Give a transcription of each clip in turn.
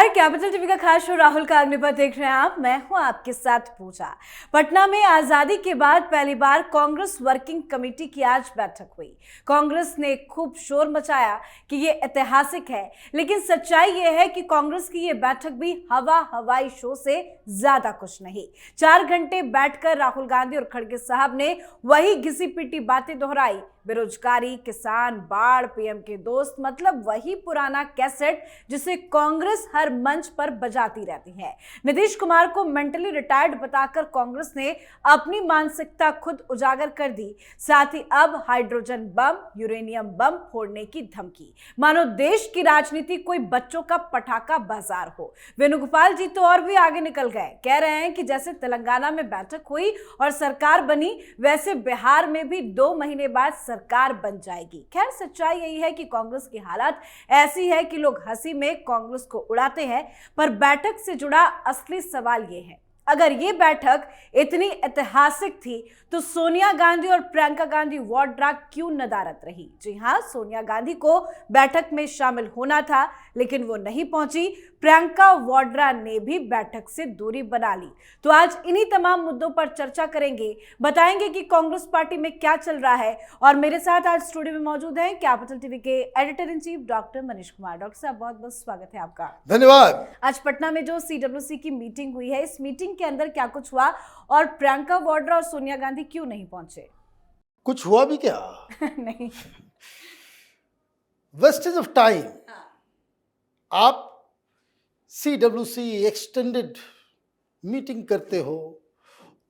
नमस्कार, capital TV का खास शो राहुल का अग्निपथ देख रहे हैं आप। मैं हूं आपके साथ पूजा। पटना में आजादी के बाद पहली बार कांग्रेस वर्किंग कमेटी की आज बैठक हुई। कांग्रेस ने खूब शोर मचाया कि ये ऐतिहासिक है, लेकिन सच्चाई ये है कि कांग्रेस की ये बैठक भी हवाई शो से ज्यादा कुछ नहीं। 4 घंटे बैठकर राहुल गांधी और खड़गे साहब ने वही घिसी पिटी बातें दोहराई। बेरोजगारी, किसान, बाढ़, पीएम के दोस्त, मतलब वही पुराना कैसेट जिसे कांग्रेस हर मंच पर बजाती रहती है। नीतीश कुमार को मेंटली रिटायर्ड बताकर कांग्रेस ने अपनी मानसिकता खुद उजागर कर दी। साथ ही अब हाइड्रोजन बम, यूरेनियम बम फोड़ने की धमकी, मानो देश की राजनीति कोई बच्चों का पटाखा बाजार हो। वेणुगोपाल जी तो और भी आगे निकल गए, कह रहे हैं कि जैसे तेलंगाना में बैठक हुई और सरकार बनी, वैसे बिहार में भी 2 महीने बाद सरकार बन जाएगी। खैर, सच्चाई यही है कि कांग्रेस की हालत ऐसी है कि लोग हंसी में कांग्रेस को उड़ाते हैं, पर बैठक से जुड़ा असली सवाल ये है, अगर ये बैठक इतनी ऐतिहासिक थी तो सोनिया गांधी और प्रियंका गांधी वाड्रा क्यों नदारद रही? जी हां, सोनिया गांधी को बैठक में शामिल होना था, लेकिन वो नहीं पहुंची। प्रियंका वाड्रा ने भी बैठक से दूरी बना ली। तो आज इन्हीं तमाम मुद्दों पर चर्चा करेंगे, बताएंगे कि कांग्रेस पार्टी में क्या चल रहा है। और मेरे साथ आज स्टूडियो में मौजूद हैं कैपिटल टीवी के editor in chief doctor Manish Kumar. Doctor साहब, बहुत बहुत स्वागत है आपका। धन्यवाद। आज पटना में जो CWC की मीटिंग हुई है, इस मीटिंग के अंदर क्या कुछ हुआ और प्रियंका वाड्रा और सोनिया गांधी क्यों नहीं पहुंचे? कुछ हुआ भी क्या? नहीं, वेस्टेज ऑफ टाइम। आप CWC एक्सटेंडेड मीटिंग करते हो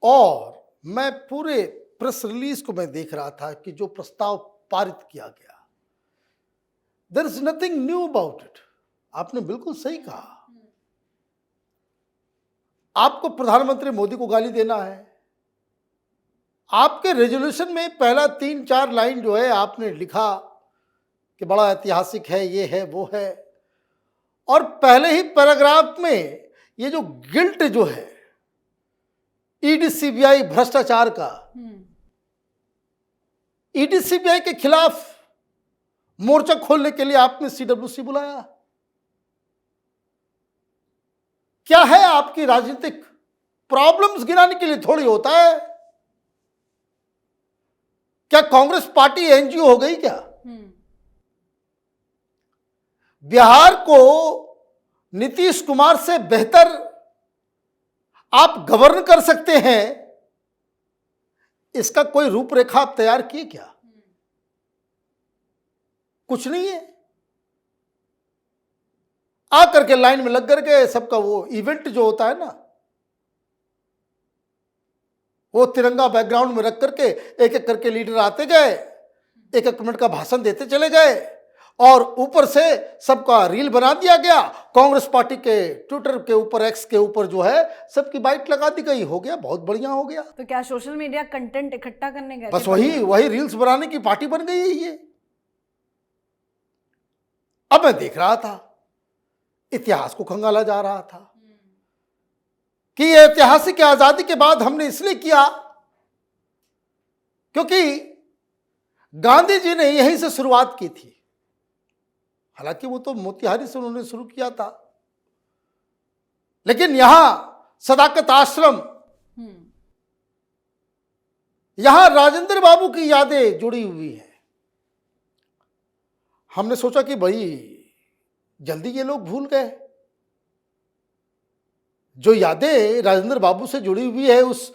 और मैं पूरे प्रेस रिलीज को मैं देख रहा था कि जो प्रस्ताव पारित किया गया, there is nothing new about it. आपने बिल्कुल सही कहा। आपको प्रधानमंत्री मोदी को गाली देना है। आपके रेजोल्यूशन में पहला 3-4 लाइन जो है आपने लिखा कि बड़ा ऐतिहासिक है, ये है, वो है, और पहले ही पैराग्राफ में ये जो गिल्ट जो है ईडी सीबीआई भ्रष्टाचार का, ईडी सीबीआई के खिलाफ मोर्चा खोलने के लिए आपने CWC बुलाया। क्या है? आपकी राजनीतिक प्रॉब्लम्स गिनाने के लिए थोड़ी होता है। क्या कांग्रेस पार्टी एनजीओ हो गई क्या? बिहार को नीतीश कुमार से बेहतर आप गवर्न कर सकते हैं, इसका कोई रूपरेखा आप तैयार किए क्या? कुछ नहीं है। आकर के लाइन में लग कर के सबका वो इवेंट जो होता है ना, वो तिरंगा बैकग्राउंड में रख करके एक एक करके लीडर आते गए, 1-1 मिनट का भाषण देते चले गए और ऊपर से सबका रील बना दिया गया। कांग्रेस पार्टी के ट्विटर के ऊपर, एक्स के ऊपर जो है सबकी बाइट लगा दी गई। हो गया, बहुत बढ़िया हो गया। तो क्या सोशल मीडिया कंटेंट इकट्ठा करने गए? बस वही रील्स बनाने की पार्टी बन गई है ये। अब मैं देख रहा था, इतिहास को खंगाला जा रहा था कि ये ऐतिहासिक आजादी के बाद हमने इसलिए किया क्योंकि गांधी जी ने यहीं से शुरुआत की थी। हालांकि वो तो मोतिहारी से उन्होंने शुरू किया था, लेकिन यहां सदाकत आश्रम, यहां राजेंद्र बाबू की यादें जुड़ी हुई हैं। हमने सोचा कि भाई जल्दी ये लोग भूल गए। जो यादें राजेंद्र बाबू से जुड़ी हुई है, उस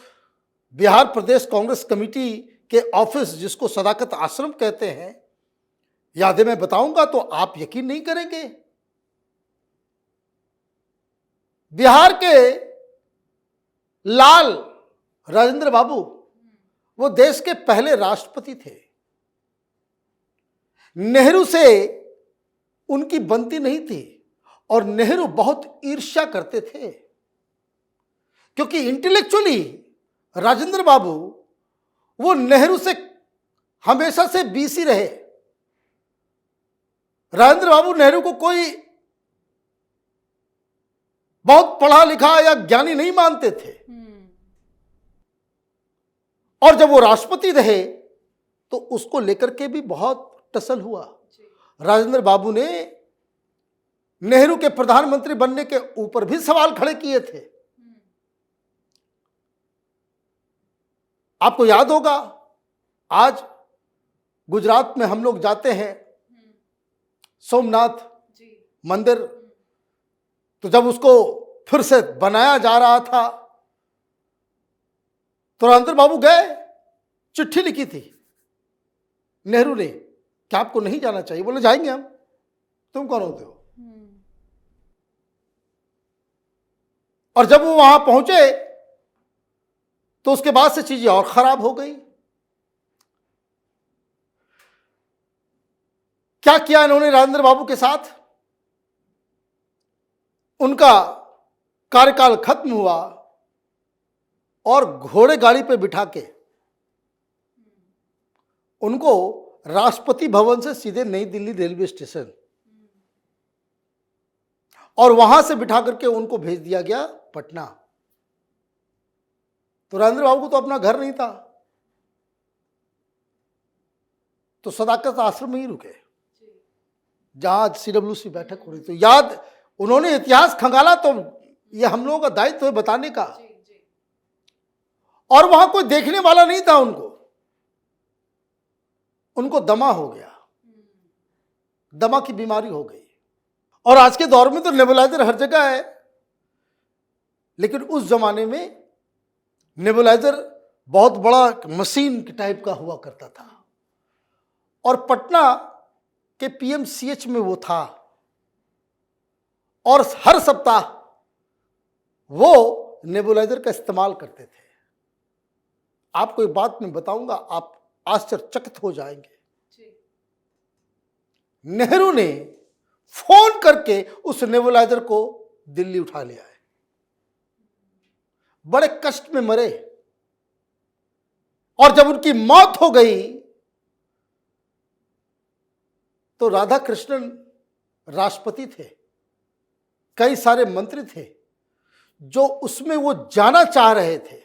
बिहार प्रदेश कांग्रेस कमेटी के ऑफिस जिसको सदाकत आश्रम कहते हैं, यादें मैं बताऊंगा तो आप यकीन नहीं करेंगे। बिहार के लाल राजेंद्र बाबू वो देश के पहले राष्ट्रपति थे। नेहरू से उनकी बनती नहीं थी और नेहरू बहुत ईर्ष्या करते थे, क्योंकि इंटेलेक्चुअली राजेंद्र बाबू वो नेहरू से हमेशा से बीसी रहे। राजेंद्र बाबू नेहरू को कोई बहुत पढ़ा लिखा या ज्ञानी नहीं मानते थे, और जब वो राष्ट्रपति रहे तो उसको लेकर के भी बहुत टसल हुआ। राजेंद्र बाबू ने नेहरू के प्रधानमंत्री बनने के ऊपर भी सवाल खड़े किए थे। आपको याद होगा, आज गुजरात में हम लोग जाते हैं सोमनाथ मंदिर, तो जब उसको फिर से बनाया जा रहा था तो राजेंद्र बाबू गए, चिट्ठी लिखी थी नेहरू ने कि आपको नहीं जाना चाहिए। बोले जाएंगे हम, तुम कौन होते हो। और जब वो वहां पहुंचे तो उसके बाद से चीजें और खराब हो गई। क्या किया इन्होंने राजेंद्र बाबू के साथ, उनका कार्यकाल खत्म हुआ और घोड़े गाड़ी पे बिठा के उनको राष्ट्रपति भवन से सीधे नई दिल्ली रेलवे स्टेशन और वहां से बिठा करके उनको भेज दिया गया पटना। तो राजेंद्र बाबू को तो अपना घर नहीं था, तो सदाकत आश्रम में ही रुके जहां CWC बैठक हो रही। तो याद, उन्होंने इतिहास खंगाला, तो ये हम लोगों का दायित्व है बताने का। और वहां कोई देखने वाला नहीं था, उनको दमा हो गया, दमा की बीमारी हो गई। और आज के दौर में तो नेबुलाइजर हर जगह है, लेकिन उस जमाने में नेबुलाइजर बहुत बड़ा मशीन के टाइप का हुआ करता था और पटना के PMCH में वो था और हर सप्ताह वो नेबुलाइजर का इस्तेमाल करते थे। आपको एक बात मैं बताऊंगा, आप आश्चर्यचकित हो जाएंगे। नेहरू ने फोन करके उस नेबुलाइजर को दिल्ली उठा लिया है। बड़े कष्ट में मरे और जब उनकी मौत हो गई तो राधा कृष्णन राष्ट्रपति थे, कई सारे मंत्री थे जो उसमें वो जाना चाह रहे थे,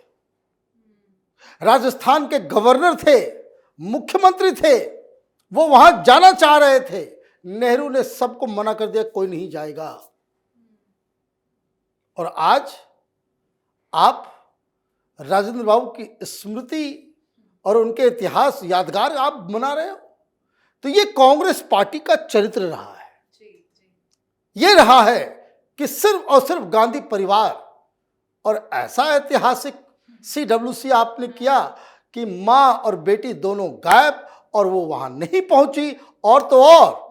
राजस्थान के गवर्नर थे, मुख्यमंत्री थे, वो वहां जाना चाह रहे थे। नेहरू ने सबको मना कर दिया, कोई नहीं जाएगा। और आज आप राजेंद्र बाबू की स्मृति और उनके इतिहास यादगार आप मना रहे हो, तो ये कांग्रेस पार्टी का चरित्र रहा है। ये रहा है कि सिर्फ और सिर्फ गांधी परिवार, और ऐसा ऐतिहासिक CWC आपने किया कि मां और बेटी दोनों गायब और वो वहां नहीं पहुंची। और तो और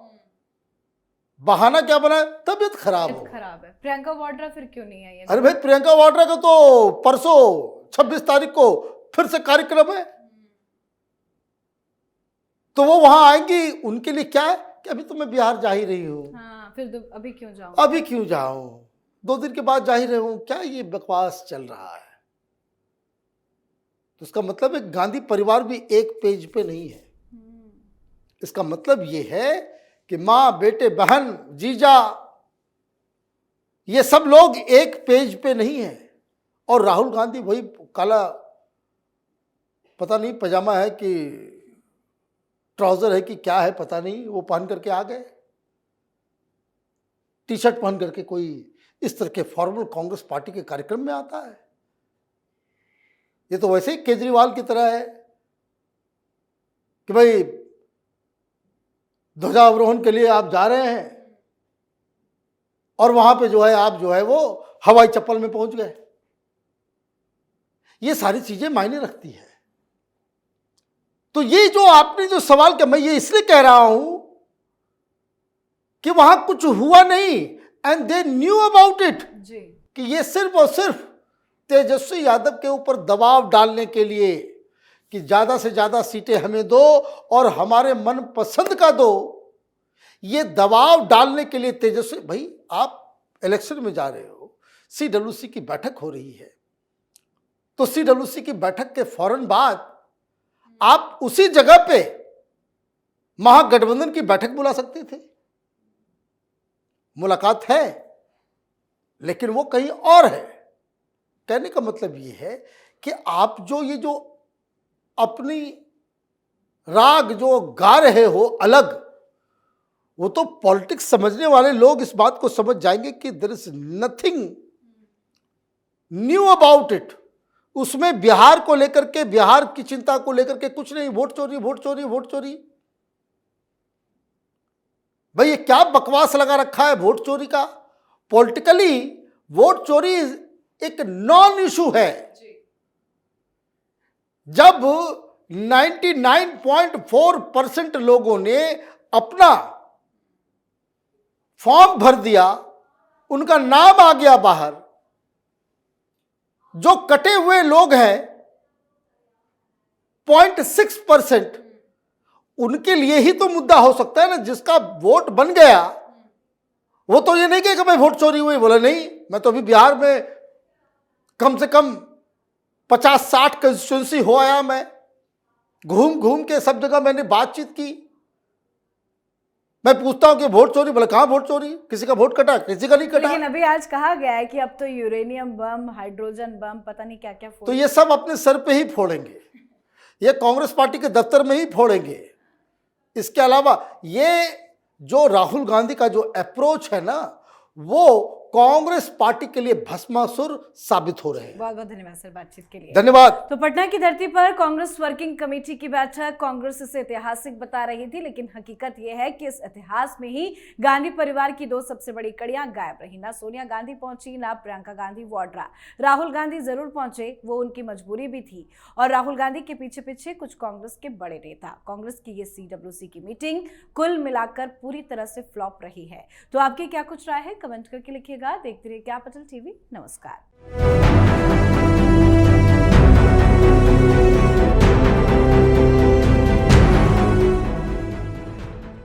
बहाना क्या बना, तबीयत खराब है। प्रियंका वाड्रा फिर क्यों नहीं आई है? अरे भाई, प्रियंका वाड्रा का तो परसों 26 तारीख को फिर से कार्यक्रम है, तो वो वहां आएंगी। उनके लिए क्या है कि अभी तो मैं बिहार जा ही रही हूँ। हाँ, फिर अभी क्यों जाऊं? अभी क्यों जाऊं, 2 दिन के बाद जा ही रहे हूं। क्या ये बकवास चल रहा है? तो इसका मतलब है गांधी परिवार भी एक पेज पे नहीं है। इसका मतलब ये है कि माँ, बेटे, बहन, जीजा, ये सब लोग एक पेज पे नहीं है। और राहुल गांधी वही काला, पता नहीं पजामा है कि ट्राउजर है कि क्या है पता नहीं, वो पहन करके आ गए, टी-शर्ट पहन करके। कोई इस तरह के फॉर्मल कांग्रेस पार्टी के कार्यक्रम में आता है? ये तो वैसे ही केजरीवाल की तरह है कि भाई ध्वजारोहण के लिए आप जा रहे हैं और वहां पे जो है आप जो है वो हवाई चप्पल में पहुंच गए। ये सारी चीजें मायने रखती है। तो ये जो आपने जो सवाल किया, मैं ये इसलिए कह रहा हूं कि वहां कुछ हुआ नहीं, and they knew about it, कि ये सिर्फ और सिर्फ तेजस्वी यादव के ऊपर दबाव डालने के लिए कि ज्यादा से ज्यादा सीटें हमें दो और हमारे मन पसंद का दो। ये दबाव डालने के लिए तेजस्वी, भाई आप इलेक्शन में जा रहे हो, CWC की बैठक हो रही है, तो CWC की बैठक के फौरन बाद आप उसी जगह पे महागठबंधन की बैठक बुला सकते थे। मुलाकात है लेकिन वो कहीं और है। कहने का मतलब ये है कि आप जो ये जो अपनी राग जो गा रहे हो अलग, वो तो पॉलिटिक्स समझने वाले लोग इस बात को समझ जाएंगे कि there is nothing new about it. उसमें बिहार को लेकर के, बिहार की चिंता को लेकर के कुछ नहीं, वोट चोरी वोट चोरी वोट चोरी। भाई ये क्या बकवास लगा रखा है वोट चोरी का। पॉलिटिकली वोट चोरी एक नॉन इशू है। जब 99.4% लोगों ने अपना फॉर्म भर दिया, उनका नाम आ गया बाहर, जो कटे हुए लोग हैं 0.6%, उनके लिए ही तो मुद्दा हो सकता है ना। जिसका वोट बन गया वो तो ये नहीं कहेगा मैं वोट चोरी हुई, बोला नहीं मैं तो अभी बिहार में कम से कम 50-60 कंस्टिट्यूंसी हो आया, मैं घूम घूम के सब जगह मैंने बातचीत की। मैं पूछता हूं कि वोट चोरी, बोला कहां वोट चोरी, किसी का वोट कटा, किसी का नहीं कटा। लेकिन अभी आज कहा गया है कि अब तो यूरेनियम बम, हाइड्रोजन बम, पता नहीं क्या क्या तो ये सब अपने सर पे ही फोड़ेंगे, ये कांग्रेस पार्टी के दफ्तर में ही फोड़ेंगे। इसके अलावा ये जो राहुल गांधी का जो अप्रोच है ना, वो कांग्रेस पार्टी के लिए भस्मासुर साबित हो रहे हैं। बहुत बहुत धन्यवाद सर बातचीत के लिए। धन्यवाद। तो पटना की धरती पर कांग्रेस वर्किंग कमेटी की बैठक, कांग्रेस इसे ऐतिहासिक बता रही थी, लेकिन हकीकत यह है कि इस इतिहास में ही गांधी परिवार की दो सबसे बड़ी कड़ियां गायब रही। ना सोनिया गांधी पहुंची, ना प्रियंका गांधी वाड्रा। राहुल गांधी जरूर पहुंचे, वो उनकी मजबूरी भी थी, और राहुल गांधी के पीछे पीछे कुछ कांग्रेस के बड़े नेता। कांग्रेस की ये CWC की मीटिंग कुल मिलाकर पूरी तरह से फ्लॉप रही है। तो आपकी क्या कुछ राय है, कमेंट करके लिखिएगा। देखते रहिए कैपिटल TV। नमस्कार।